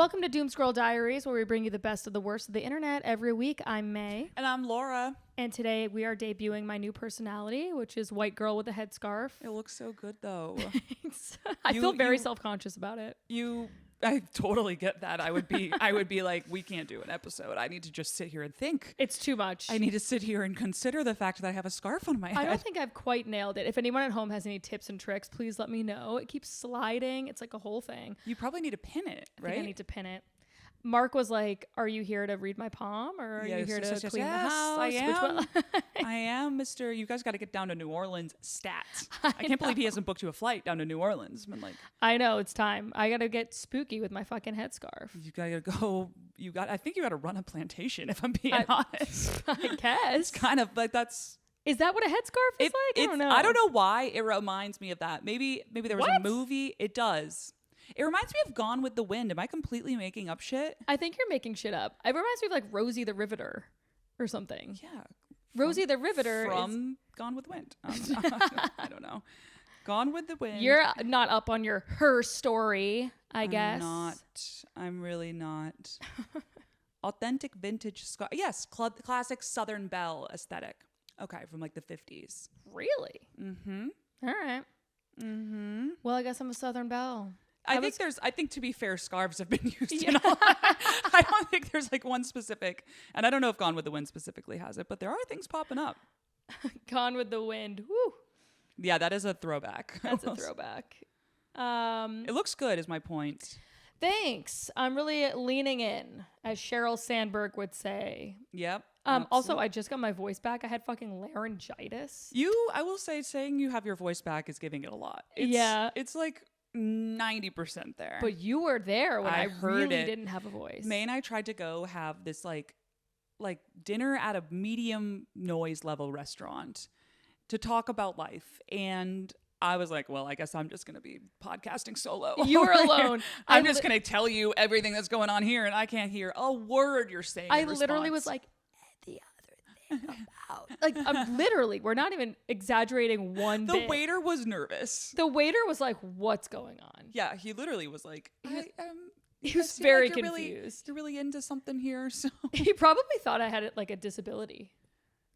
Welcome to Doomscroll Diaries, where we bring you the best of the worst of the internet every week. I'm Mae. And I'm Laura. And today we are debuting my new personality, which is white girl with a headscarf. It looks so good, though. I feel very self-conscious about it. I totally get that. I would be like, we can't do an episode. I need to just sit here and think. It's too much. I need to sit here and consider the fact that I have a scarf on my head. I don't think I've quite nailed it. If anyone at home has any tips and tricks, please let me know. It keeps sliding. It's like a whole thing. You probably need to pin it, right? I think I need to pin it. Mark was like, "Are you here to read my palm, or are you here to clean the house?" I am. I am, Mr. You guys got to get down to New Orleans stats. I can't believe he hasn't booked you a flight down to New Orleans. I'm like, I know it's time. I gotta get spooky with my fucking headscarf. You gotta go. I think you gotta run a plantation. If I'm being honest, I guess it's kind of like that's. Is that what a headscarf is like? I don't know. I don't know why it reminds me of that. Maybe there was a movie. It does. It reminds me of Gone with the Wind. Am I completely making up shit? I think you're making shit up. It reminds me of like Rosie the Riveter or something. Yeah. Rosie the Riveter from Gone with the Wind. I don't know. Gone with the Wind. You're not up on her story, I guess. I'm really not. Authentic vintage scarf. Yes, classic Southern Belle aesthetic. Okay, from like the 50s. Really? Mm-hmm. All right. Mm-hmm. Well, I guess I'm a Southern Belle. I think to be fair, scarves have been used in a lot. I don't think there's like one specific, and I don't know if Gone with the Wind specifically has it, but there are things popping up. Gone with the Wind. Woo. Yeah, that is a throwback. That's a throwback. It looks good is my point. Thanks. I'm really leaning in, as Sheryl Sandberg would say. Yep. Also, I just got my voice back. I had fucking laryngitis. I will say, saying you have your voice back is giving it a lot. It's like 90% there. But you were there when I heard really didn't have a voice. Mae and I tried to go have this like dinner at a medium noise level restaurant to talk about life, and I was like, well, I guess I'm just going to be podcasting solo. You were alone. I'm just going to tell you everything that's going on here, and I can't hear a word you're saying. I literally was like, the other thing about. Like, I'm literally, we're not even exaggerating one bit. The waiter was nervous. The waiter was like, what's going on? Yeah, he literally was like, he was very like confused. You're really into something here. So he probably thought I had like a disability.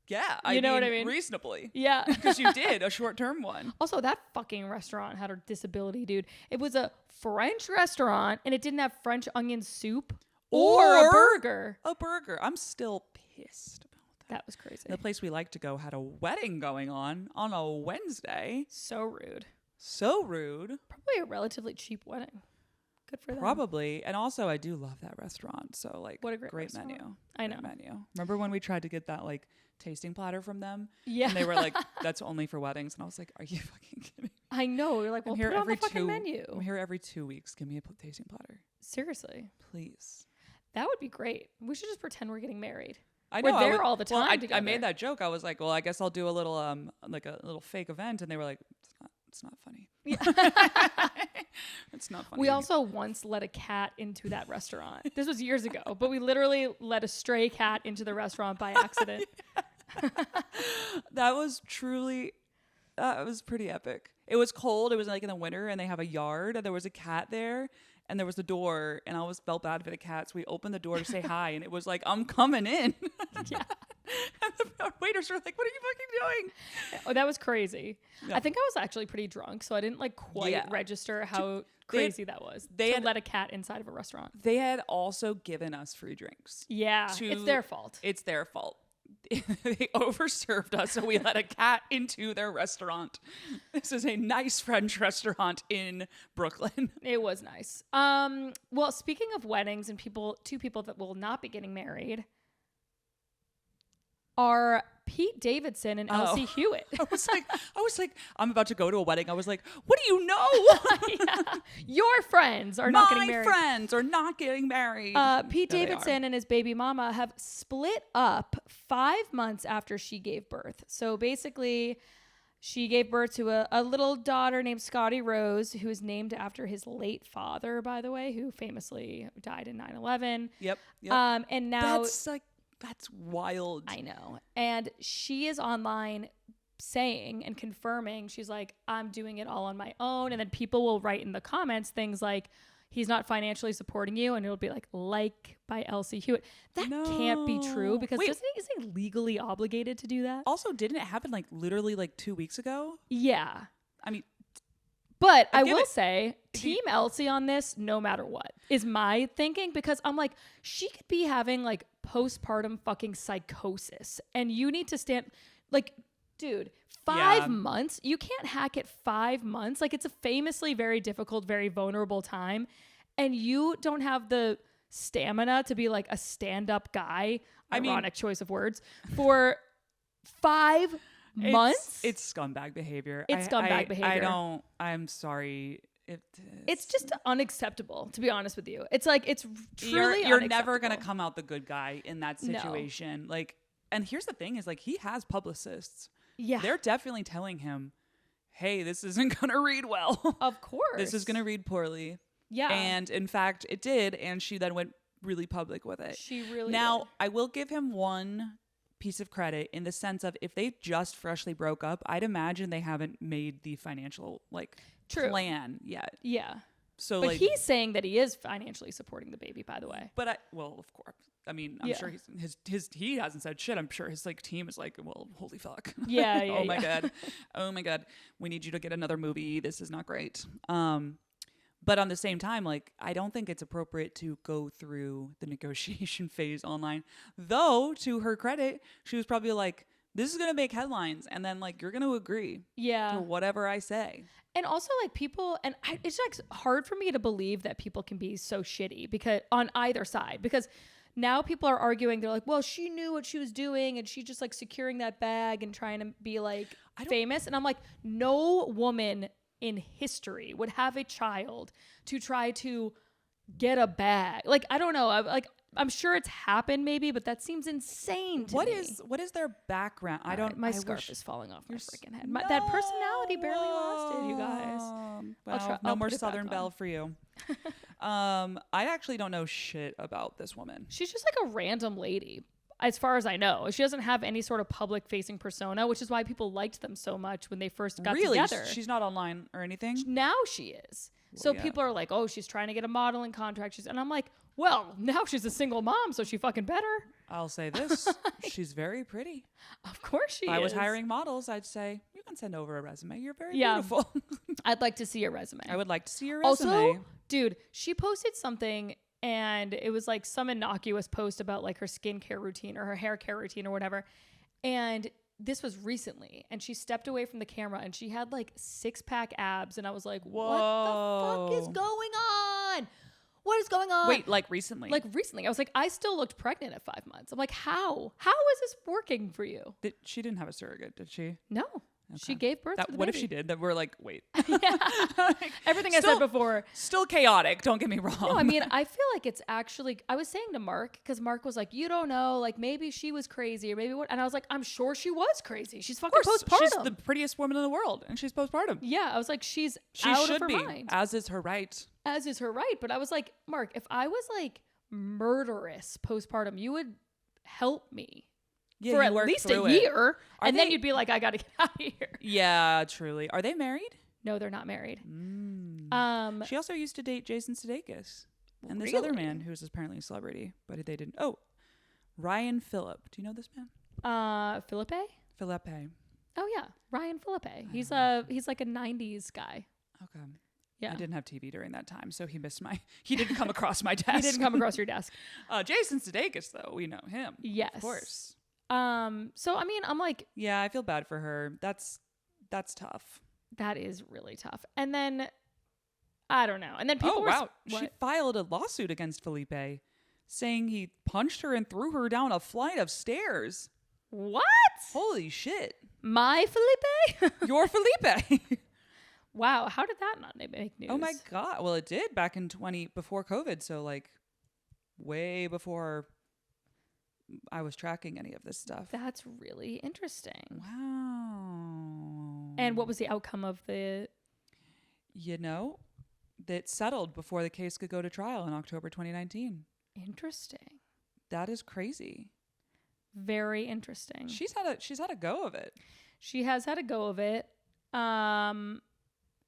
Yeah, you know what I mean? Reasonably. Yeah. Because you did, a short-term one. Also, that fucking restaurant had a disability, dude. It was a French restaurant, and it didn't have French onion soup or a burger. A burger. I'm still pissed about that. That was crazy. The place we like to go had a wedding going on a Wednesday. So rude. So rude. Probably a relatively cheap wedding. Good for them. Probably. And also, I do love that restaurant. So, like, what a great menu. I know. Great menu. Remember when we tried to get that, like, tasting platter from them? Yeah. And they were like, that's only for weddings. And I was like, are you fucking kidding me? I know. You're like, well, put it on the fucking menu. I'm here every 2 weeks. Give me a tasting platter. Seriously. Please. That would be great. We should just pretend we're getting married. I know. We're there all the time. Well, I made that joke. I was like, well, I guess I'll do a little, like a little fake event. And they were like, it's not funny. Yeah. It's not funny. We also once let a cat into that restaurant. This was years ago, but we literally let a stray cat into the restaurant by accident. That was pretty epic. It was cold. It was like in the winter, and they have a yard, and there was a cat there, and there was a door, and I always felt bad for the cat, so we opened the door to say hi, and it was like, I'm coming in. Yeah. And the waiters were like, what are you fucking doing? Oh, that was crazy. Yeah. I think I was actually pretty drunk, so I didn't like quite register how crazy that was. They had let a cat inside of a restaurant. They had also given us free drinks. Yeah, it's their fault. It's their fault. They overserved us, so we let a cat into their restaurant. This is a nice French restaurant in Brooklyn. It was nice. Well, speaking of weddings and two people that will not be getting married are Pete Davidson and Elsie Hewitt. I was like, I'm about to go to a wedding. I was like, what do you know? Yeah. Your friends are not getting married. My friends are not getting married. Pete Davidson and his baby mama have split up 5 months after she gave birth. So basically, she gave birth to a little daughter named Scotty Rose, who is named after his late father, by the way, who famously died in 9/11. Yep. And now that's wild. I know. And she is online saying and confirming, she's like, I'm doing it all on my own. And then people will write in the comments things like, he's not financially supporting you, and it'll be like by Elsie Hewitt. That can't be true because isn't he legally obligated to do that? Also, didn't it happen like literally like 2 weeks ago? Yeah. I mean, but I will say Team Elsie on this, no matter what, is my thinking, because I'm like, she could be having like postpartum fucking psychosis, and you need to stand like, dude, 5 months. You can't hack it 5 months. Like, it's a famously very difficult, very vulnerable time, and you don't have the stamina to be like a stand-up guy. Ironic choice of words for 5 months. It's scumbag behavior. It's scumbag behavior. I'm sorry. It's just unacceptable, to be honest with you. It's like, it's truly you're never going to come out the good guy in that situation. No. Like, and here's the thing is like, he has publicists. Yeah. They're definitely telling him, hey, this isn't going to read well. Of course. This is going to read poorly. Yeah. And in fact, it did. And she then went really public with it. She really Now, did. I will give him one piece of credit in the sense of if they just freshly broke up, I'd imagine they haven't made the financial plan yet. Yeah. So but he's saying that he is financially supporting the baby, by the way. But of course. I mean, I'm sure he hasn't said shit. I'm sure his team is like, well, holy fuck. Yeah. Oh my God. Oh my God. We need you to get another movie. This is not great. But on the same time, like, I don't think it's appropriate to go through the negotiation phase online. Though, to her credit, she was probably like, this is going to make headlines. And then, like, you're going to agree to whatever I say. And also, like, people, and it's like hard for me to believe that people can be so shitty because on either side. Because now people are arguing, they're like, well, she knew what she was doing and she just like securing that bag and trying to be like famous. And I'm like, no woman in history would have a child to try to get a bag. Like, I don't know. I'm sure it's happened maybe, but that seems insane to me. What is their background? I don't. My scarf is falling off my freaking head. That personality barely lasted, you guys. Well, no more Southern Belle for you. I actually don't know shit about this woman. She's just like a random lady, as far as I know. She doesn't have any sort of public-facing persona, which is why people liked them so much when they first got together. She's not online or anything? Now she is. So people are like, oh, she's trying to get a modeling contract. And I'm like, well, now she's a single mom, so she fucking better. I'll say this. She's very pretty. Of course she is. If I was hiring models, I'd say, you can send over a resume. You're very beautiful. I'd like to see your resume. I would like to see your resume. Also, dude, she posted something and it was like some innocuous post about like her skincare routine or her hair care routine or whatever. And this was recently, and she stepped away from the camera and she had like 6-pack abs. And I was like, whoa, what the fuck is going on? What is going on? Wait, like recently? Like recently. I was like, I still looked pregnant at 5 months. I'm like, how? How is this working for you? She didn't have a surrogate, did she? No. Okay. She gave birth to the What baby. if she did? That we're like, wait. Everything I said before. Still chaotic. Don't get me wrong. No, I mean, I feel like it's actually, I was saying to Mark, because Mark was like, you don't know, like maybe she was crazy or maybe what. And I was like, I'm sure she was crazy. She's fucking postpartum. She's the prettiest woman in the world and she's postpartum. Yeah. I was like, she out of her mind. As is her right. As is her right. But I was like, Mark, if I was like murderous postpartum, you would help me. Yeah, for at least a year. Then you'd be like, I got to get out of here. Yeah, truly. Are they married? No, they're not married. She also used to date Jason Sudeikis. And this other man who's apparently a celebrity, but they didn't. Oh, Ryan Phillip. Do you know this man? Philippe? Philippe. Oh, yeah. Ryan Philippe. He's like a 90s guy. Okay. Yeah. I didn't have TV during that time, so he didn't come across my desk. He didn't come across your desk. Jason Sudeikis, though, we know him. Yes. Of course. So I mean, I'm like, yeah, I feel bad for her. That's tough. That is really tough. And then I don't know. And then people she filed a lawsuit against Felipe saying he punched her and threw her down a flight of stairs. What? Holy shit. My Felipe? Your Felipe. Wow, how did that not make news? Oh my God. Well, it did back in before COVID, so like way before I was tracking any of this stuff. That's really interesting. Wow. And what was the outcome of the... that settled before the case could go to trial in October 2019. Interesting. That is crazy. Very interesting. She's had a go of it. She has had a go of it.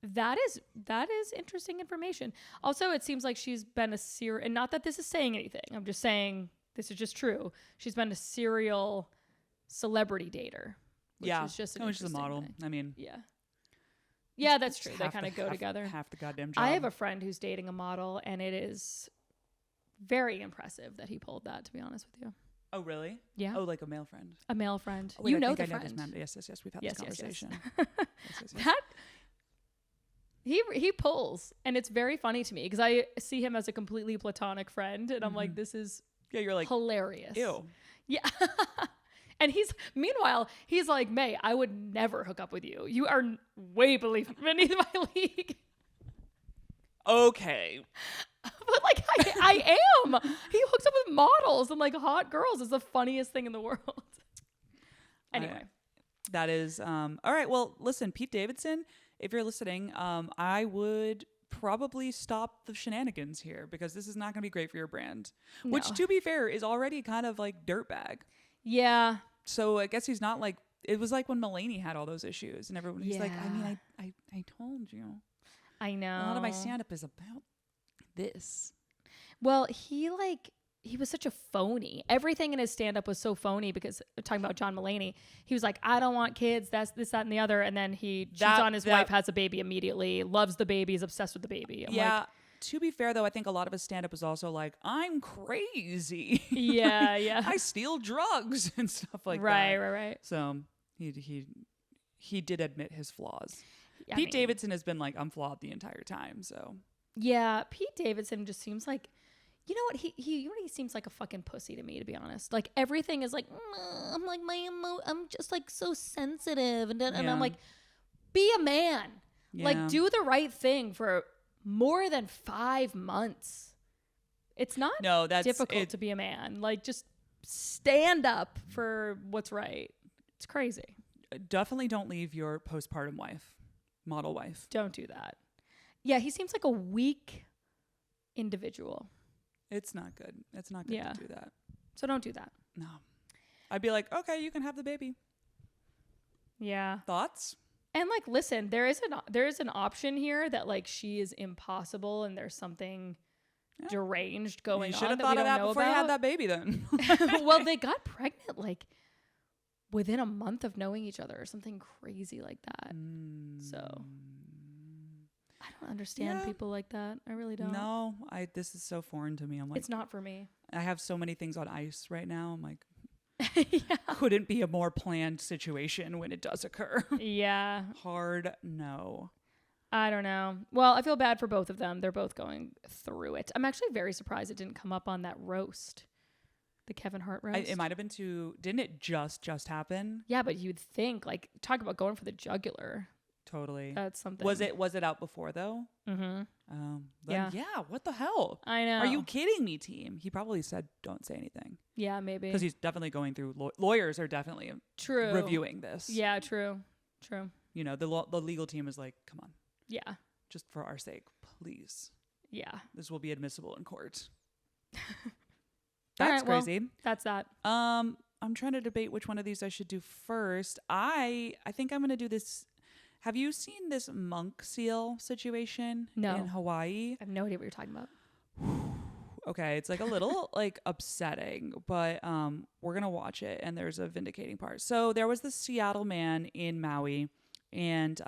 That is interesting information. Also, it seems like she's been a serial, and not that this is saying anything. I'm just saying this is just true. She's been a serial celebrity dater, which is just an she's a model. thing. I mean, yeah, that's true. They kind of go together. Half the goddamn job. I have a friend who's dating a model, and it is very impressive that he pulled that. To be honest with you. Oh, really? Yeah. Oh, like a male friend. A male friend. Oh, wait, you know the I friend. Know this man. Yes. We've had this conversation. Yes. That he pulls, and it's very funny to me because I see him as a completely platonic friend, and I'm like, this is you're like hilarious. Ew. Yeah. And meanwhile, he's like, May, I would never hook up with you. You are way beneath my league. Okay. But like, I am. He hooks up with models and like hot girls. It's the funniest thing in the world. Anyway. That is, all right. Well, listen, Pete Davidson, if you're listening, I would probably stop the shenanigans here because this is not going to be great for your brand, which to be fair is already kind of like dirtbag. Yeah. So I guess he's not like, it was like when Mulaney had all those issues and everyone, he's like, I mean, I told you. I know. A lot of my stand-up is about this. Well, he was such a phony. Everything in his stand-up was so phony because talking about John Mulaney, he was like, I don't want kids, that's this, that, and the other. And then he cheats on his wife, has a baby immediately, loves the baby, is obsessed with the baby. I'm like, to be fair, though, I think a lot of his stand-up was also like, I'm crazy. Yeah. I steal drugs and stuff like that. Right. So he did admit his flaws. Yeah, Pete Davidson has been like, I'm flawed the entire time. So yeah, Pete Davidson just seems like, you know what, he seems like a fucking pussy to me, to be honest. Like everything is like, I'm like I'm just like so sensitive, and I'm like, be a man, like do the right thing for more than 5 months. It's not difficult to be a man. Like just stand up for what's right. It's crazy. Definitely don't leave your postpartum wife, model wife. Don't do that. Yeah, he seems like a weak individual. It's not good. It's not good to do that. So don't do that. No. I'd be like, okay, you can have the baby. Yeah. Thoughts? And like, listen, there is an option here that like she is impossible and there's something deranged going on. You should have that thought we of don't that know before you about. had that baby then. Well, they got pregnant like within a month of knowing each other or something crazy like that. So I don't understand people like that. I really don't. No, this is so foreign to me. I'm like, it's not for me. I have so many things on ice right now. I'm like, couldn't be a more planned situation when it does occur. Yeah. Hard no. I don't know. Well, I feel bad for both of them. They're both going through it. I'm actually very surprised it didn't come up on that roast. The Kevin Hart roast. It might have been didn't it just happen? Yeah, but you'd think, like, talk about going for the jugular. Totally. That's something. Was it out before though? Mm-hmm. Yeah, what the hell? I know. Are you kidding me, team? He probably said don't say anything. Yeah, maybe. Because he's definitely going through, lawyers are definitely reviewing this. Yeah, true. You know, the legal team is like, come on. Yeah. Just for our sake, please. Yeah. This will be admissible in court. That's right, crazy. Well, that's that. I'm trying to debate which one of these I should do first. I think I'm going to do this. Have you seen this monk seal situation in Hawaii? I have no idea what you're talking about. Okay, it's like a little like upsetting, but we're going to watch it and there's a vindicating part. So there was this Seattle man in Maui and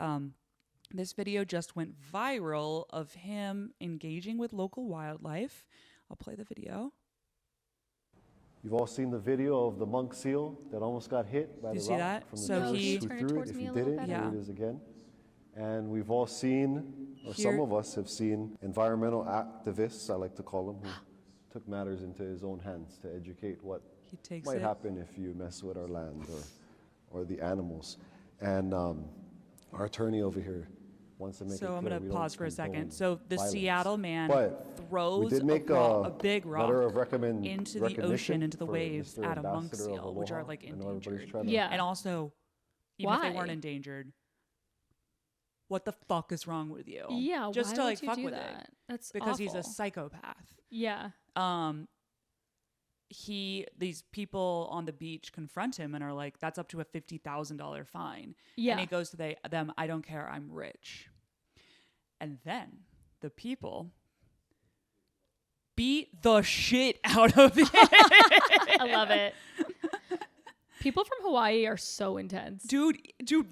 this video just went viral of him engaging with local wildlife. I'll play the video. You've all seen the video of the monk seal that almost got hit by the rock that? from the So nurse he who turn it threw towards it. If me you a did little it, better. here it is again. And we've all seen, or some of us have seen, environmental activists, I like to call them, who took matters into his own hands to educate what might happen if you mess with our land or the animals. And our attorney over here wants to make it clear. So I'm going to pause for a second. So the violence. Seattle man But throws a big rock into the recognition ocean, into the for waves Mr. at a monk Ambassador of seal, which are Aloha. like I know everybody's endangered. trying to- Yeah. And also, even if Why? they weren't endangered, what the fuck is wrong with you? Yeah, just why to would like you fuck do with that? it. That's Because he's a awful. psychopath. Yeah. These people on the beach confront him and are like, that's up to a $50,000 fine. Yeah. And he goes to them, I don't care, I'm rich. And then the people beat the shit out of it. I love it. People from Hawaii are so intense. Dude,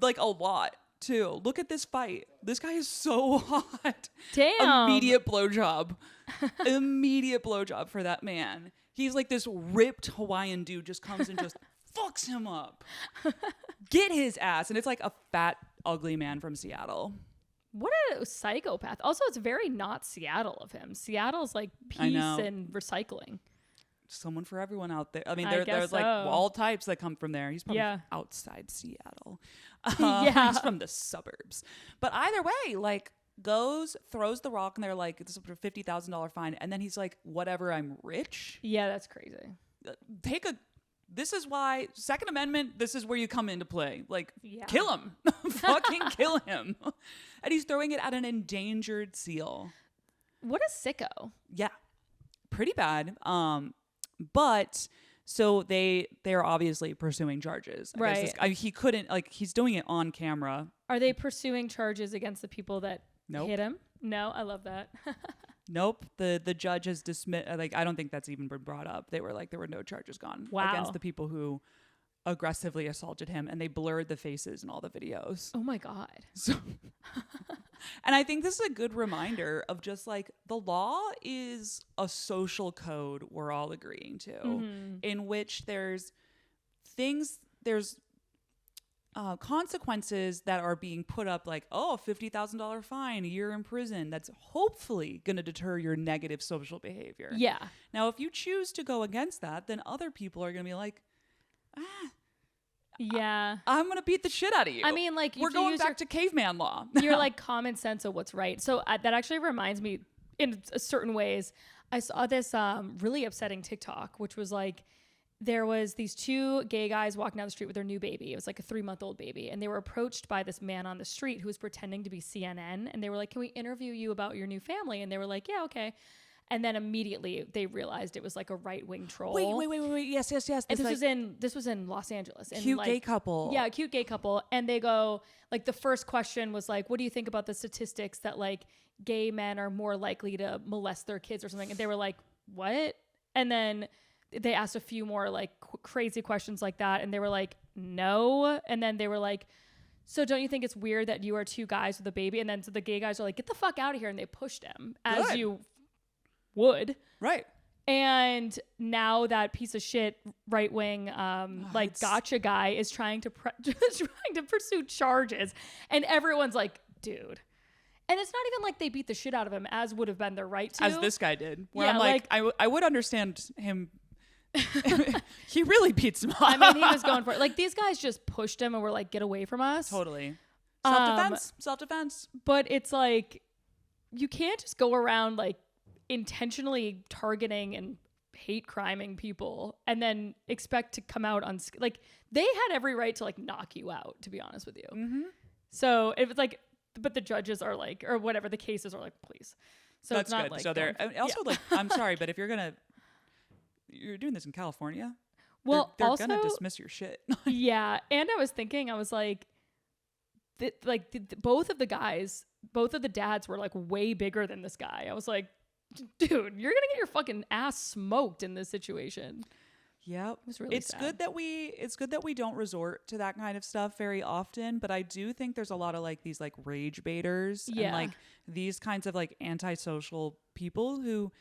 like a lot too. Look at this fight. This guy is so hot. Damn. Immediate blowjob. Immediate blowjob for that man. He's like this ripped Hawaiian dude just comes and just fucks him up. Get his ass. And it's like a fat, ugly man from Seattle. What a psychopath. Also, it's very not Seattle of him. Seattle's like peace and recycling. Someone for everyone out there. I mean, I there's guess like so. all types that come from there. He's probably outside Seattle. He's from the suburbs. But either way, like throws the rock, and they're like, this is a $50,000 fine. And then he's like, whatever, I'm rich. Yeah, that's crazy. This is why Second Amendment, this is where you come into play. Like, kill him. Fucking kill him. And he's throwing it at an endangered seal. What a sicko. Yeah. Pretty bad. But so they're obviously pursuing charges. Right. He couldn't, like, he's doing it on camera. Are they pursuing charges against the people that hit him? No, I love that. Nope. The judge has dismissed, like, I don't think that's even been brought up. They were like, there were no charges gone against the people who aggressively assaulted him, and they blurred the faces in all the videos. Oh my God. So, and I think this is a good reminder of just like the law is a social code we're all agreeing to, in which there's consequences that are being put up, like, oh, $50,000 fine, a year in prison. That's hopefully going to deter your negative social behavior. Yeah. Now, if you choose to go against that, then other people are going to be like, yeah, I'm going to beat the shit out of you. I mean, like, we're going back to caveman law. You're like common sense of what's right. So that actually reminds me in certain ways. I saw this really upsetting TikTok, which was like, there was these two gay guys walking down the street with their new baby. It was like a 3-month-old baby. And they were approached by this man on the street who was pretending to be CNN. And they were like, can we interview you about your new family? And they were like, yeah, okay. And then immediately they realized it was like a right-wing troll. Wait. Yes. And this was in Los Angeles. And cute like, gay couple. Yeah, a cute gay couple. And they go, like, the first question was like, what do you think about the statistics that like gay men are more likely to molest their kids or something? And they were like, what? And then they asked a few more like crazy questions like that. And they were like, no. And then they were like, so don't you think it's weird that you are two guys with a baby? And then so the gay guys are like, get the fuck out of here. And they pushed him as you would. Right. And now that piece of shit right-wing gotcha guy is trying to pursue charges. And everyone's like, dude. And it's not even like they beat the shit out of him, as would have been their right to. As this guy did. Where I'm like I would understand him. He really beats him up. I mean, he was going for it. Like, these guys just pushed him and were like, get away from us. Totally. Self-defense. But it's like, you can't just go around like intentionally targeting and hate criming people and then expect to come out on, like, they had every right to like knock you out, to be honest with you. Mm-hmm. So it was like, but the judges are like, or whatever, the cases are like, please. So that's it's not good. like, so they're also like, I'm sorry, but if you're doing this in California, well, they're gonna dismiss your shit. Yeah. And I was thinking, I was like, both of the dads were like way bigger than this guy. I was like, dude, you're gonna get your fucking ass smoked in this situation. Yeah, it was really sad. It's good that we don't resort to that kind of stuff very often, but I do think there's a lot of like these like rage baiters and like these kinds of like antisocial people who,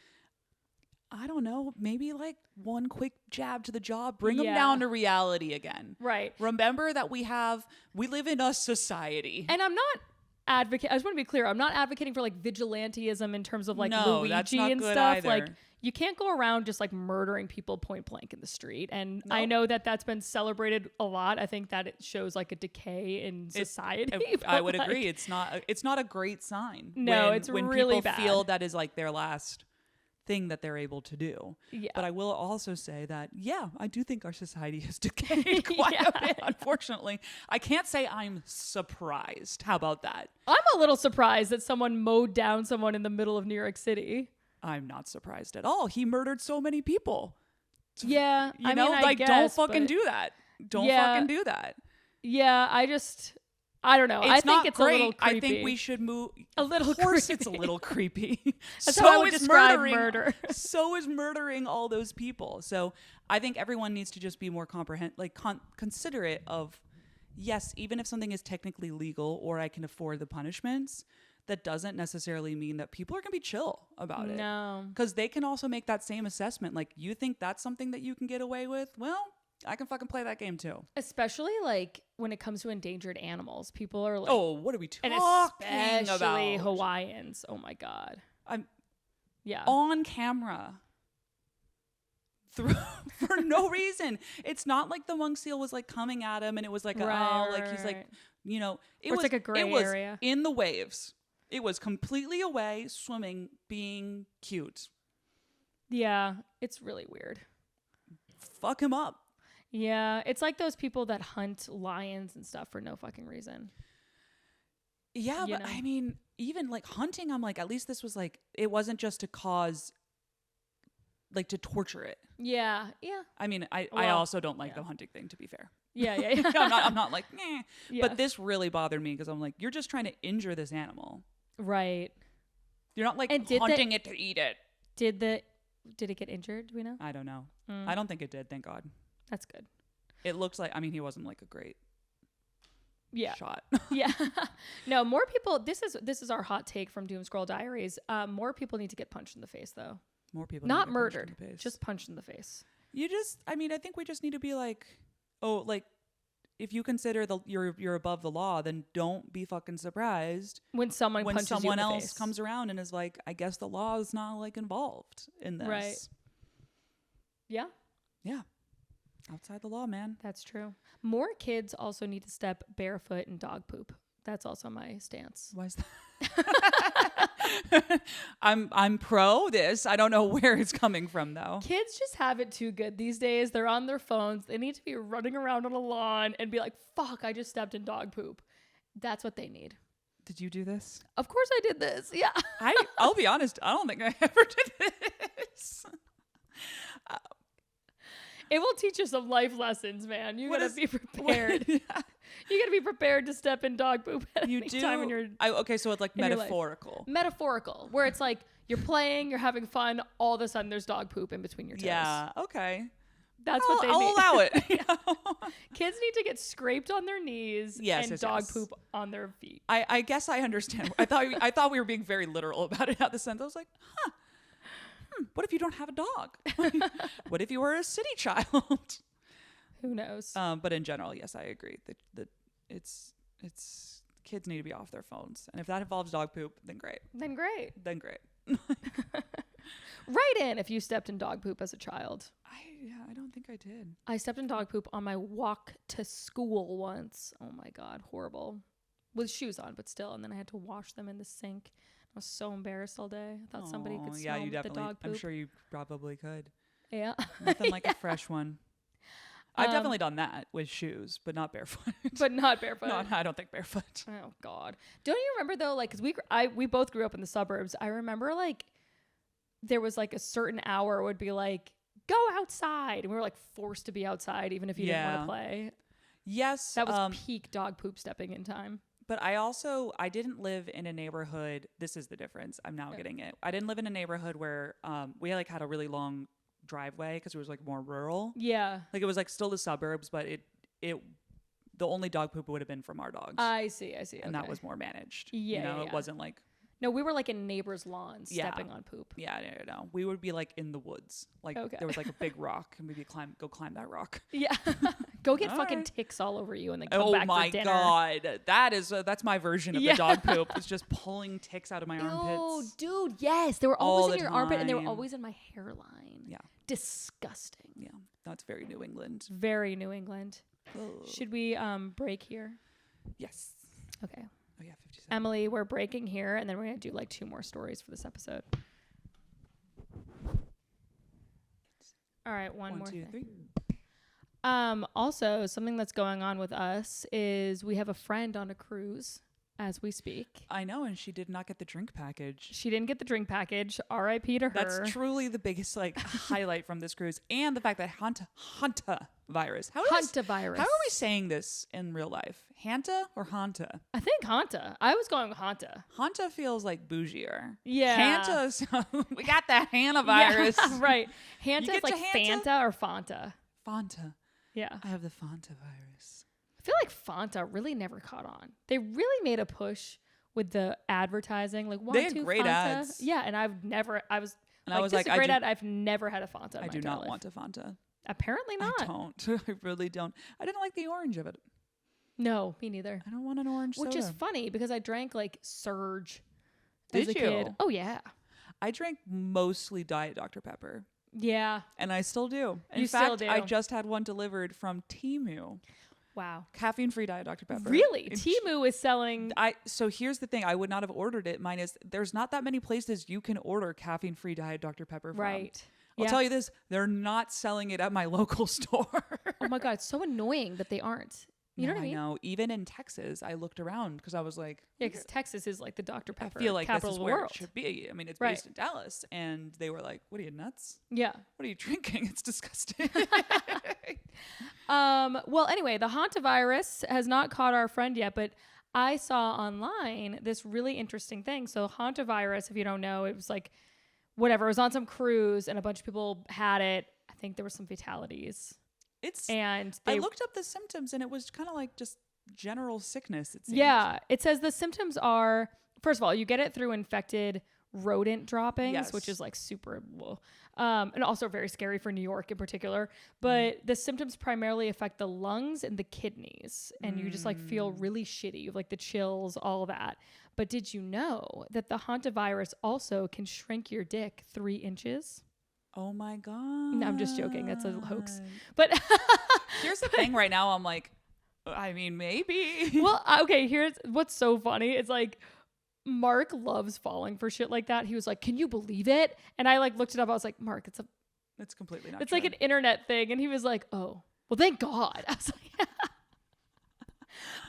I don't know, maybe like one quick jab to the jaw, bring them down to reality again. Right. Remember that we live in a society. And I'm not I just want to be clear. I'm not advocating for like vigilantism in terms of like Luigi and stuff. Either. Like, you can't go around just like murdering people point blank in the street. And I know that that's been celebrated a lot. I think that it shows like a decay in society. I would agree. It's not a great sign. No, it's when really people bad. Feel that is like their last thing that they're able to do. Yeah. But I will also say that, I do think our society has decayed quite a bit, unfortunately. I can't say I'm surprised. How about that? I'm a little surprised that someone mowed down someone in the middle of New York City. I'm not surprised at all. He murdered so many people. Yeah. I guess, don't fucking do that. Don't fucking do that. Yeah, I don't know. I think it's great. a little creepy. I think we should move. A little Of course creepy. it's a little creepy. That's So how I would is describe murdering, murder. So is murdering all those people. So I think everyone needs to just be more considerate of, yes, even if something is technically legal or I can afford the punishments, that doesn't necessarily mean that people are going to be chill about it. No. Because they can also make that same assessment. Like, you think that's something that you can get away with? Well, I can fucking play that game too. Especially like when it comes to endangered animals, people are like, oh, what are we talking and especially about? Hawaiians. Oh my God. Yeah. On camera. For no reason. It's not like the monk seal was like coming at him and it was like, he's like, you know, it was like a gray area in the waves. It was completely away, swimming, being cute. Yeah, it's really weird. Fuck him up. Yeah, it's like those people that hunt lions and stuff for no fucking reason. Yeah, but I mean, even like hunting, I'm like, at least this was like, it wasn't just to cause, like to torture it. Yeah, yeah. I mean, I also don't like the hunting thing, to be fair. Yeah. I'm not like, meh. Yeah. But this really bothered me because I'm like, you're just trying to injure this animal. Right. You're not like hunting it to eat it. Did it get injured? Do we know? I don't know. I don't think it did. Thank God. That's good. It looks like, I mean, he wasn't like a great shot. Yeah. No, more people, this is our hot take from Doomscroll Diaries. More people need to get punched in the face though. More people not murdered, just punched in the face. I think we just need to be like, oh, like if you consider you're above the law, then don't be fucking surprised when someone else comes around and is like, I guess the law is not like involved in this. Right. Yeah. Yeah. Outside the law, man. That's true. More kids also need to step barefoot in dog poop. That's also my stance. Why is that? I'm pro this. I don't know where it's coming from though. Kids just have it too good these days. They're on their phones. They need to be running around on a lawn and be like, fuck, I just stepped in dog poop. That's what they need. Did you do this? Of course I did this. Yeah. I'll be honest. I don't think I ever did this. It will teach you some life lessons, man. You gotta be prepared. You gotta be prepared to step in dog poop at any time in your okay, so it's like metaphorical. Metaphorical, where it's like you're playing, you're having fun, all of a sudden there's dog poop in between your toes. Yeah, okay. That's what they need. I'll allow it. Kids need to get scraped on their knees and dog poop on their feet. I guess I understand. I thought we were being very literal about it at the sense. I was like, what if you don't have a dog? What if you were a city child? Who knows? But in general, yes, I agree that it's kids need to be off their phones, and if that involves dog poop, then great. Then great. Write in if you stepped in dog poop as a child. I don't think I did. I stepped in dog poop on my walk to school once. Oh my God, horrible. With shoes on, but still, and then I had to wash them in the sink. I was so embarrassed all day. I thought somebody could smell the dog poop. I'm sure you probably could. Yeah. Nothing like a fresh one. I've definitely done that with shoes, but not barefoot. No, I don't think barefoot. Oh God. Don't you remember though? Like, cause we both grew up in the suburbs. I remember like there was like a certain hour would be like, go outside. And we were like forced to be outside even if you didn't want to play. Yes. That was peak dog poop stepping in time. But I didn't live in a neighborhood. This is the difference. I'm now getting it. I didn't live in a neighborhood where we like had a really long driveway because it was like more rural. Yeah. Like it was like still the suburbs, but the only dog poop would have been from our dogs. I see. And that was more managed. Yeah. It wasn't like. No, we were like in neighbors' lawns stepping on poop. Yeah, no. We would be like in the woods. Like there was like a big rock and we'd go climb that rock. Yeah. Go get fucking ticks all over you and then come back for dinner. Oh my God. That's my version of the dog poop. It's just pulling ticks out of my armpits. Oh, dude, yes. They were always in your armpit and they were always in my hairline. Yeah. Disgusting. Yeah. That's very New England. Very New England. Ugh. Should we break here? Yes. Okay. Oh yeah, 57. Emily, we're breaking here and then we're going to do like 2 more stories for this episode. All right, one more 2, 3. Also, something that's going on with us is we have a friend on a cruise. as we speak. I know, and she did not get the drink package. She didn't get the drink package. R.I.P. to her. That's truly the biggest highlight from this cruise, and the fact that Hantavirus. Hantavirus. How are we saying this in real life? Hanta or Hanta? I think Hanta. I was going with Hanta. Hanta feels like bougier. Yeah. Hanta. We got that Hantavirus. Yeah, right. Hanta is like Hanta? Fanta or Fanta. Fanta. Yeah. I have the Hantavirus. I feel like Fanta really never caught on. They really made a push with the advertising, like they had great Fanta. ads. Yeah, and I was like, a great ad. I've never had a Fanta. I do not want a Fanta. Apparently not. I don't. I really don't. I didn't like the orange of it. No, me neither. I don't want an orange soda. Which is funny because I drank like Surge as a kid. Oh yeah. I drank mostly Diet Dr. Pepper. Yeah. And I still do. In fact, still do. I just had one delivered from Temu. Wow. Caffeine-free Diet Dr. Pepper. Really? Temu is selling... So here's the thing. I would not have ordered it. Mine is, there's not that many places you can order caffeine-free Diet Dr. Pepper from. Right. I'll tell you this. They're not selling it at my local store. Oh my God. It's so annoying that they aren't. You know what I mean? I know. Even in Texas, I looked around because I was like... Yeah, because Texas is like the Dr. Pepper I feel like capital this is of the where world. it should be. I mean, it's based in Dallas. And they were like, what are you, nuts? Yeah. What are you drinking? It's disgusting. Well, anyway, the Hantavirus has not caught our friend yet, but I saw online this really interesting thing. So Hantavirus, if you don't know, it was like, whatever, it was on some cruise and a bunch of people had it. I think there were some fatalities. I looked up the symptoms and it was kind of like just general sickness. It seems. Yeah. It says the symptoms are, first of all, you get it through infected rodent droppings, which is like super, and also very scary for New York in particular. But the symptoms primarily affect the lungs and the kidneys. And you just like feel really shitty. You have like the chills, all that. But did you know that the Hantavirus also can shrink your dick 3 inches? Oh my God. No, I'm just joking. That's a hoax. But here's the thing right now. I'm like, I mean, maybe. Well, okay, here's what's so funny. It's like Mark loves falling for shit like that. He was like, can you believe it? And I like looked it up. I was like, Mark, it's completely not it's true. like an internet thing. And he was like, oh, well, thank God. I was like, yeah.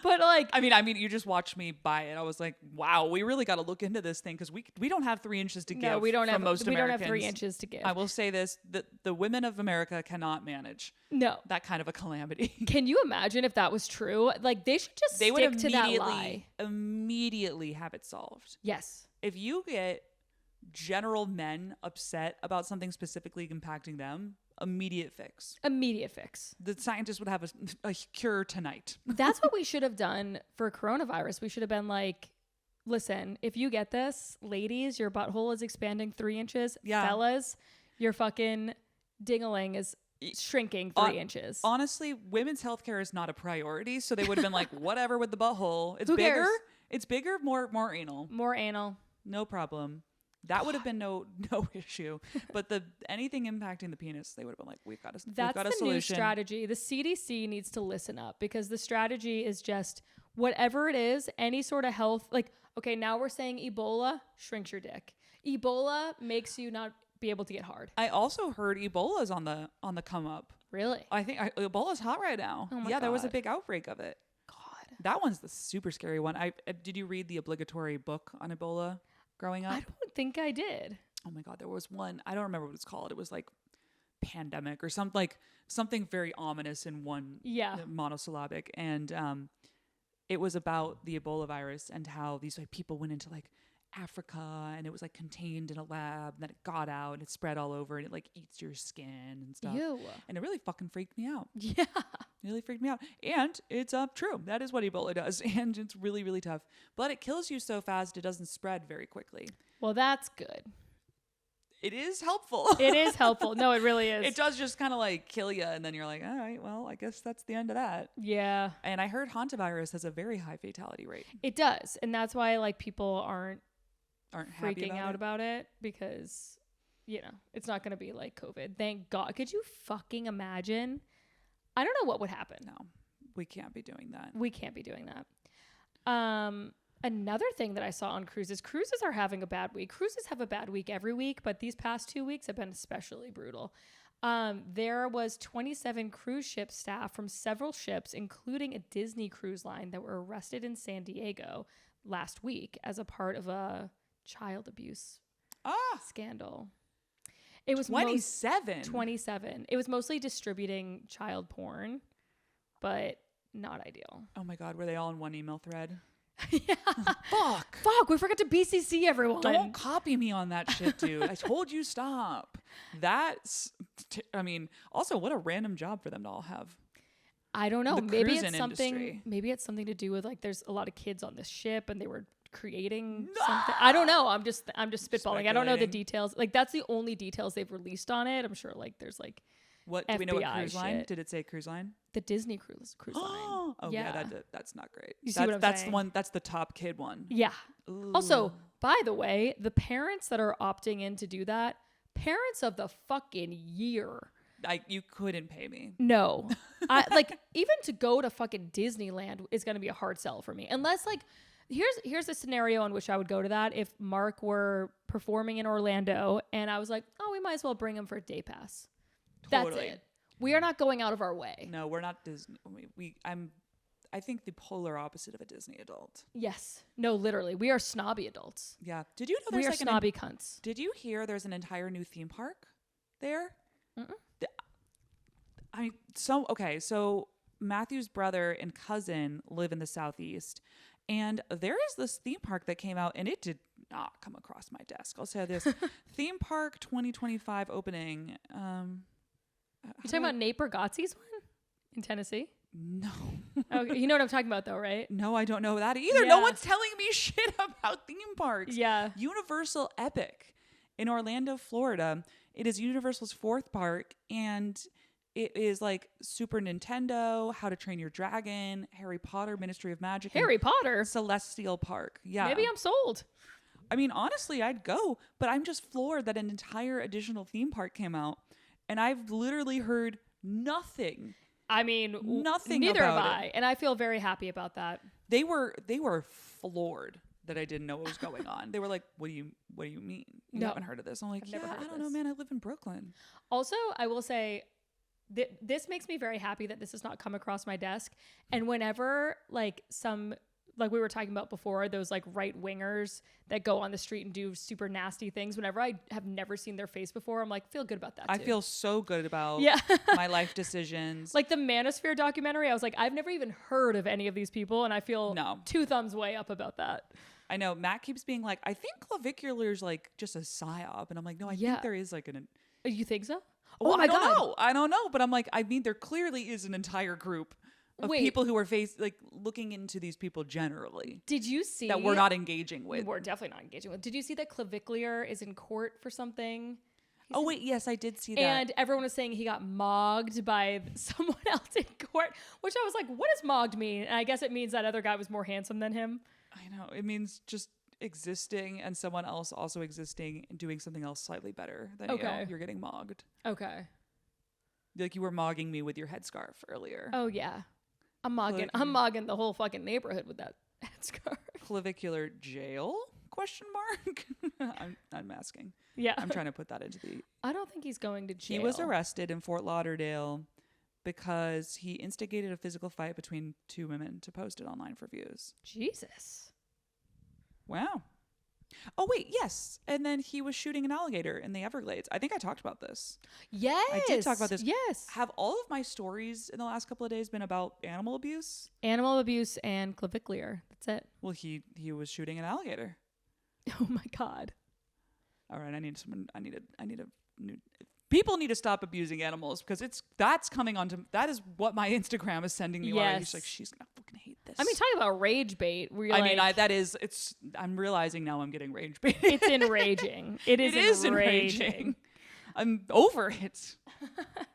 But like, I mean, you just watched me buy it. I was like, wow, we really got to look into this thing because we don't have 3 inches to give. No, we don't have. Most we Americans. don't have 3 inches to give. I will say this: the women of America cannot manage. No, that kind of a calamity. Can you imagine if that was true? Like they should just stick to that lie. Immediately have it solved. Yes. If you get general men upset about something specifically impacting them, immediate fix. The scientists would have a cure tonight. That's what we should have done for coronavirus. We should have been like, listen, if you get this, ladies, your butthole is expanding 3 inches. Yeah. Fellas, your fucking ding-a-ling is shrinking 3 inches. Honestly, women's healthcare is not a priority, so they would have been like, whatever with the butthole. It's Who bigger. Cares? It's bigger, more anal. More anal. No problem. That would have been no issue. But anything impacting the penis, they would have been like, we've got a solution. That's the new strategy. The CDC needs to listen up because the strategy is just whatever it is, any sort of health. Like, okay, now we're saying Ebola shrinks your dick. Ebola makes you not be able to get hard. I also heard Ebola's on the come up. Really? I think Ebola's hot right now. Oh my God. There was a big outbreak of it. God. That one's the super scary one. Did you read the obligatory book on Ebola growing up? I don't think I did. Oh my God, there was one. I don't remember what it's called. It was like pandemic or something very ominous in one monosyllabic. And it was about the Ebola virus and how these like people went into like Africa and it was like contained in a lab and then it got out and it spread all over and it like eats your skin and stuff. Ew. And it really fucking freaked me out. Yeah. It really freaked me out. And it's true. That is what Ebola does. And it's really, really tough. But it kills you so fast it doesn't spread very quickly. Well, that's good. It is helpful. It is helpful. No, it really is. It does just kind of like kill you and then you're like, all right, well, I guess that's the end of that. Yeah. And I heard Hantavirus has a very high fatality rate. It does. And that's why like people aren't freaking out about it because, you know, it's not going to be like COVID. Thank God. Could you fucking imagine? I don't know what would happen. No, we can't be doing that. We can't be doing that. Another thing that I saw on cruises are having a bad week. Cruises have a bad week every week, but these past 2 weeks have been especially brutal. There was 27 cruise ship staff from several ships, including a Disney cruise line, that were arrested in San Diego last week as a part of a child abuse scandal. It was 27. It was mostly distributing child porn, but not ideal. Oh my God, were they all in one email thread? Yeah. Fuck, we forgot to BCC everyone. Don't copy me on that shit, dude. I told you stop. Also, what a random job for them to all have. I don't know. Maybe it's something to do with like there's a lot of kids on this ship and they were creating something. I don't know. I'm just spitballing. I don't know the details. Like that's the only details they've released on it. I'm sure like there's like what FBI do we know what cruise shit. line? Did it say cruise line? The Disney cruise line. Oh yeah, that's not great. You see what I'm that's saying? The one. That's the top kid one. Yeah. Ooh. Also, by the way, the parents that are opting in to do that, parents of the fucking year. You couldn't pay me. No. I like even to go to fucking Disneyland is going to be a hard sell for me. Unless like here's a scenario in which I would go to that if Mark were performing in Orlando and I was like, "Oh, we might as well bring him for a day pass." Totally. That's it. We are not going out of our way. No, we're not Disney. I think the polar opposite of a Disney adult. Yes. No, literally. We are snobby adults. Yeah. Did you know we there's are like snobby cunts. Did you hear there's an entire new theme park there? So Matthew's brother and cousin live in the Southeast, and there is this theme park that came out, and it did not come across my desk. I'll say this: theme park 2025 opening. You talking about Nate Bargatze's one in Tennessee? No. Okay, you know what I'm talking about, though, right? No, I don't know that either. Yeah. No one's telling me shit about theme parks. Yeah. Universal Epic in Orlando, Florida. It is Universal's 4th park, and it is like Super Nintendo, How to Train Your Dragon, Harry Potter, Ministry of Magic. Harry Potter? Celestial Park. Yeah. Maybe I'm sold. I mean, honestly, I'd go, but I'm just floored that an entire additional theme park came out, and I've literally heard nothing. I mean, nothing. Neither have about I, it. and I feel very happy about that. They were floored that I didn't know what was going on. They were like, "What do you mean? You haven't heard of this?" I'm like, "Yeah, I don't know, man. I live in Brooklyn." Also, I will say, this makes me very happy that this has not come across my desk. And whenever like we were talking about before, those like right wingers that go on the street and do super nasty things, whenever I have never seen their face before, I'm like, feel good about that. I feel so good about my life decisions. Like the Manosphere documentary, I was like, I've never even heard of any of these people, and I feel 2 thumbs way up about that. I know Matt keeps being like, I think clavicular's like just a psyop, and I'm like, no, I think there is like an. You think so? Well, my God. I don't know, but I'm like, I mean, there clearly is an entire group of people who are looking into these people generally. Did you see that we're not engaging with? We're definitely not engaging with. Did you see that Clavicular is in court for something? Yes, I did see that. And everyone was saying he got mogged by someone else in court, which I was like, what does mogged mean? And I guess it means that other guy was more handsome than him. I know. It means just existing and someone else also existing and doing something else slightly better than you. You're getting mogged. Okay. Like you were mogging me with your headscarf earlier. Oh, yeah. I'm mogging the whole fucking neighborhood with that headscarf. Clavicular jail? Question mark? I'm asking. Yeah. I'm trying to put that into the... I don't think he's going to jail. He was arrested in Fort Lauderdale because he instigated a physical fight between 2 women to post it online for views. Jesus. Wow. Oh, wait, yes. And then he was shooting an alligator in the Everglades. I think I talked about this. Yes. I did talk about this. Yes. Have all of my stories in the last couple of days been about animal abuse? Animal abuse and clavicular. That's it. Well, he was shooting an alligator. Oh my God. All right, people need to stop abusing animals because that's coming onto that is what my Instagram is sending me. Yes. She's gonna fucking hate this. I mean, talking about rage bait. I'm realizing now I'm getting rage bait. It's enraging. It is enraging. I'm over it.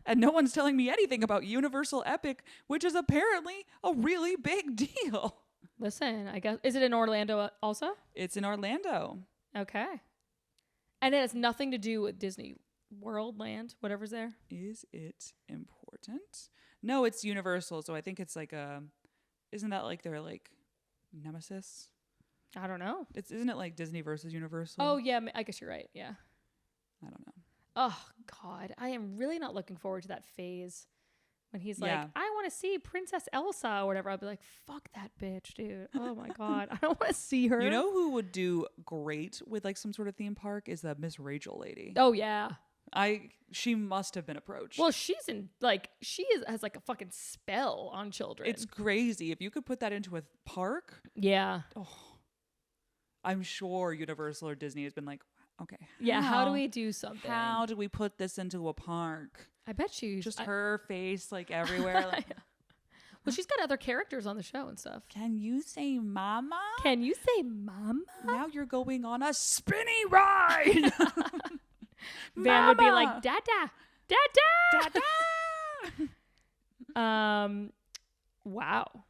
And no one's telling me anything about Universal Epic, which is apparently a really big deal. Listen, I guess, is it in Orlando also? It's in Orlando. Okay. And it has nothing to do with Disney World, Land, whatever's there. Is it important? No, it's Universal. So I think it's like isn't that like their like nemesis? I don't know. Isn't it like Disney versus Universal? Oh yeah, I guess you're right. Yeah. I don't know. Oh God, I am really not looking forward to that phase When he's like, I want to see Princess Elsa or whatever, I'll be like, fuck that bitch, dude. Oh my God. I don't want to see her. You know who would do great with like some sort of theme park is that Miss Rachel lady. Oh yeah. She must have been approached. Well, has like a fucking spell on children. It's crazy. If you could put that into a park. Yeah. Oh, I'm sure Universal or Disney has been like, okay. Yeah. How do we do something? How do we put this into a park? I bet you just her face like everywhere. Like, well, she's got other characters on the show and stuff. Can you say mama? Can you say mama? Now you're going on a spinny ride. Van would be like, Dada, Dada, Dada. Wow.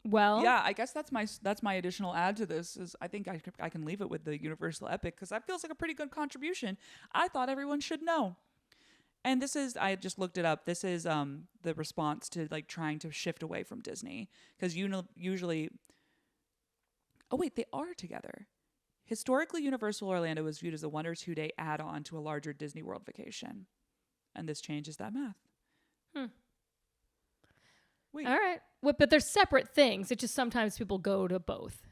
Well, yeah, I guess that's my additional add to this is I think I can leave it with the Universal Epic because that feels like a pretty good contribution. I thought everyone should know. And this is, I just looked it up. This is the response to like trying to shift away from Disney because usually, oh wait, they are together. Historically, Universal Orlando was viewed as a 1 or 2 day add-on to a larger Disney World vacation, and this changes that math. Wait. All right. Well, but they're separate things. It's just sometimes people go to both.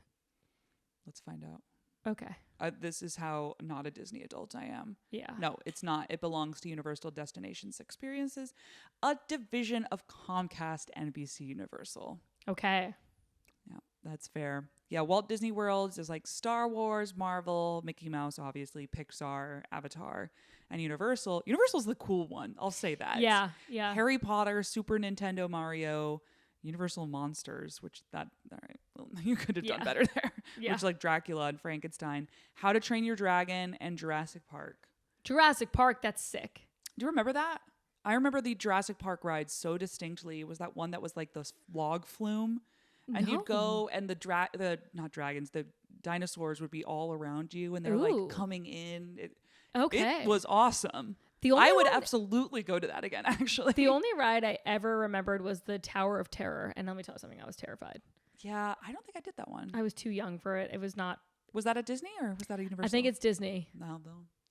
Let's find out. Okay. This is how not a Disney adult I am. Yeah. No, it's not. It belongs to Universal Destinations Experiences, a division of Comcast NBC Universal. Okay. Yeah, that's fair. Yeah, Walt Disney World is like Star Wars, Marvel, Mickey Mouse, obviously, Pixar, Avatar, and Universal. Universal's the cool one. I'll say that. Yeah, yeah. Harry Potter, Super Nintendo, Mario, Universal Monsters, which all right, well, you could have done better there. Yeah. Which like Dracula and Frankenstein, How to Train Your Dragon, and Jurassic Park. Jurassic Park, that's sick. Do you remember that? I remember the Jurassic Park ride so distinctly. It was that one that was like this log flume. And you'd go and the dinosaurs would be all around you and they're like coming in. It was awesome. I would absolutely go to that again, actually. The only ride I ever remembered was the Tower of Terror. And let me tell you something, I was terrified. Yeah, I don't think I did that one. I was too young for it. It was not. Was that a Disney or was that a Universal? I think it's Disney. No.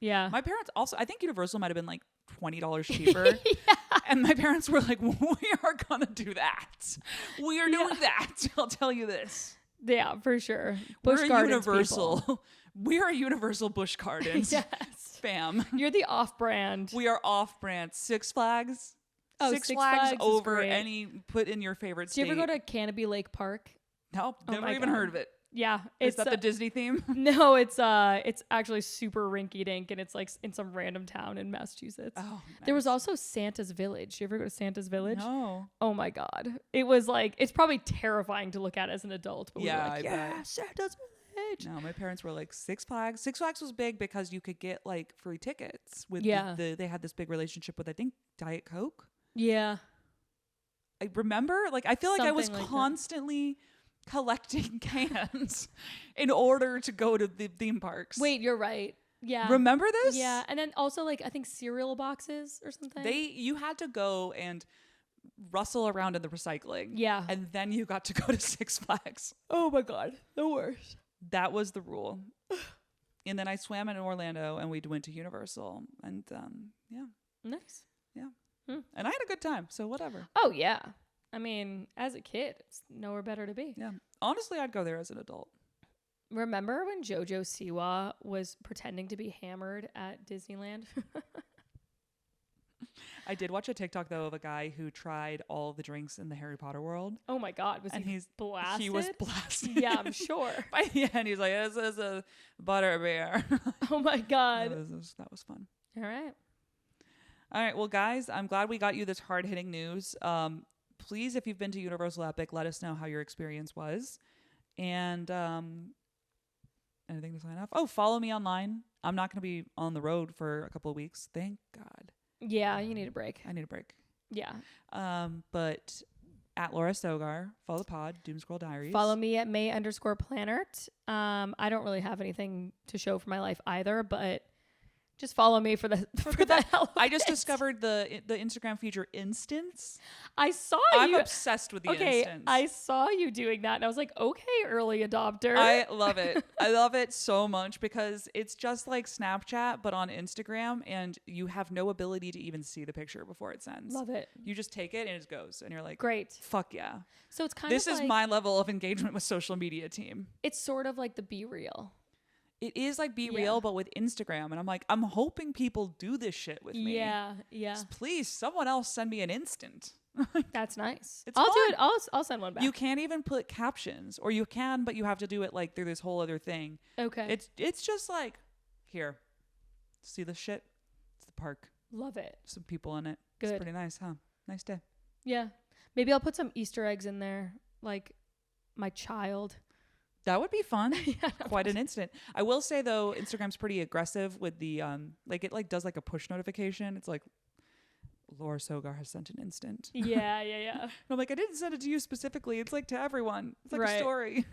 Yeah. My parents also, I think Universal might have been like $20 cheaper. Yeah. And my parents were like, we are going to do that. We are doing that. I'll tell you this. Yeah, for sure. Busch Gardens Universal. We are a Universal Busch Gardens. Yes. Fam. You're the off-brand. We are off-brand. Six Flags. Oh, Six Flags over any, put in your favorite state. Did you ever go to Canopy Lake Park? No, never even heard of it. Yeah. Is that the Disney theme? No, it's actually super rinky dink and it's like in some random town in Massachusetts. Oh, nice. There was also Santa's Village. You ever go to Santa's Village? No. Oh my God. It was like, it's probably terrifying to look at as an adult. But yeah, we were like, yeah, Santa's Village. No, my parents were like Six Flags. Six Flags was big because you could get like free tickets with they had this big relationship with I think Diet Coke. Yeah. I remember I feel like I was constantly collecting cans in order to go to the theme parks. Wait, you're right. Yeah. Remember this? Yeah. And then also I think cereal boxes or something. You had to go and rustle around in the recycling. Yeah. And then you got to go to Six Flags. Oh my God. The worst. That was the rule. And then I swam in Orlando and we went to Universal and yeah. Nice. Yeah. And I had a good time. So whatever. Oh yeah. I mean, as a kid, it's nowhere better to be. Yeah. Honestly, I'd go there as an adult. Remember when JoJo Siwa was pretending to be hammered at Disneyland? I did watch a TikTok, though, of a guy who tried all the drinks in the Harry Potter world. Oh, my God. He's blasted? He was blasted. Yeah, I'm sure. By the end, he's like, this is a butterbeer. Oh, my God. That was fun. All right. All right. Well, guys, I'm glad we got you this hard-hitting news. Please, if you've been to Universal Epic, let us know how your experience was. And anything to sign off? Oh, follow me online. I'm not going to be on the road for a couple of weeks. Thank God. Yeah, you need a break. I need a break. Yeah. But at Laura Stogar, follow the pod, Doomscroll Diaries. Follow me at May_Planert. I don't really have anything to show for my life either, but Just follow me for the hell of I just it. discovered the Instagram feature Instance. I saw I'm you. obsessed with the Instance. I saw you doing that, and I was like, okay, early adopter. I love it. I love it so much because it's just like Snapchat, but on Instagram, and you have no ability to even see the picture before it sends. Love it. You just take it and it goes, and you're like, great. Fuck yeah. So it's kind this of is like, my level of engagement with social media team. It's sort of like the Be Real. It is like Be Real, but with Instagram. And I'm like, I'm hoping people do this shit with me. Yeah, yeah. Just please, someone else send me an instant. That's nice. It's I'll fun. do it. I'll send one back. You can't even put captions, or you can, but you have to do it like through this whole other thing. Okay. It's just like, here, see this shit? It's the park. Love it. Some people in it. Good. It's pretty nice, huh? Nice day. Yeah. Maybe I'll put some Easter eggs in there, like my child. That would be fun. Yeah, Quite an instant. I will say though, Instagram's pretty aggressive with the like it like does like a push notification. It's like Laura Sogar has sent an instant. Yeah. And I'm like, I didn't send it to you specifically. It's like to everyone. It's like Right. a story.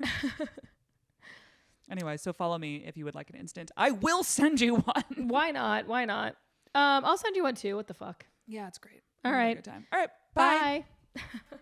Anyway, so follow me if you would like an instant. I will send you one. Why not? I'll send you one too. What the fuck? Yeah, it's great. All We'll have a right. good time. All right. Bye. Bye.